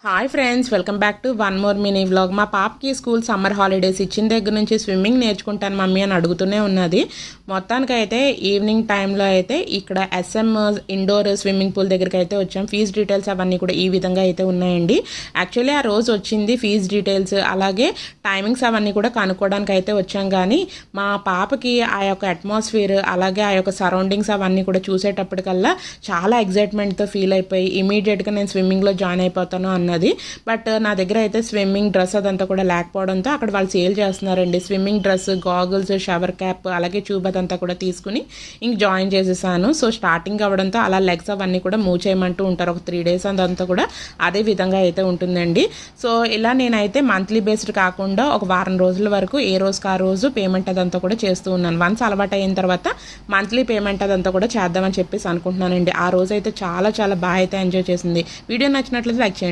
Hi friends, welcome back to one more mini vlog. మా పాపకి school summer holidays ఇచ్చిన దగ్గర నుంచి స్విమ్మింగ్ నేర్చుకుంటాను మమ్మీ అని అడుగుతూనే ఉన్నది. మొత్తానికైతే ఈవినింగ్ టైంలో అయితే ఇక్కడ SM ఇండోర్ స్విమ్మింగ్ పూల్ దగ్గరికి అయితే వచ్చాం. ఫీజ్ డీటెయిల్స్ అవన్నీ కూడా ఈ విధంగా అయితే ఉన్నాయండి. యాక్చువల్లీ ఆ రోజు వచ్చింది ఫీజ్ డీటెయిల్స్ అలాగే టైమింగ్స్ అవన్నీ కూడా కనుక్కోవడానికి అయితే వచ్చాం. కానీ మా పాపకి ఆ యొక్క అట్మాస్ఫియర్ అలాగే ఆ యొక్క సరౌండింగ్స్ అవన్నీ కూడా చూసేటప్పటికల్లా చాలా ఎగ్జైట్మెంట్తో ఫీల్ అయిపోయి ఇమీడియట్గా నేను స్విమ్మింగ్లో జాయిన్ అయిపోతాను అన్నది. బట్ నా దగ్గర అయితే స్విమ్మింగ్ డ్రెస్ అదంతా కూడా లేకపోవడంతో అక్కడ వాళ్ళు సేల్ చేస్తున్నారండి. Swimming dress, goggles, shower cap అలాగే ట్యూబ్ అదంతా కూడా తీసుకుని ఇంక జాయిన్ చేసేసాను. సో స్టార్టింగ్ అవ్వడంతో అలా లెగ్స్ అవన్నీ కూడా మూవ్ చేయమంటూ ఉంటారు. ఒక 3 days అదంతా కూడా అదే విధంగా అయితే ఉంటుందండి. సో ఇలా నేనైతే మంత్లీ బేస్డ్ కాకుండా ఒక వారం రోజుల వరకు ఏ రోజుకి ఆ రోజు పేమెంట్ అదంతా కూడా చేస్తూ ఉన్నాను. వన్స్ అలవాటు అయిన తర్వాత మంత్లీ పేమెంట్ అదంతా కూడా చేద్దామని చెప్పేసి అనుకుంటున్నానండి. ఆ రోజు అయితే చాలా చాలా బాగా అయితే ఎంజాయ్ చేసింది. వీడియో నచ్చినట్లయితే లైక్ చేయండి.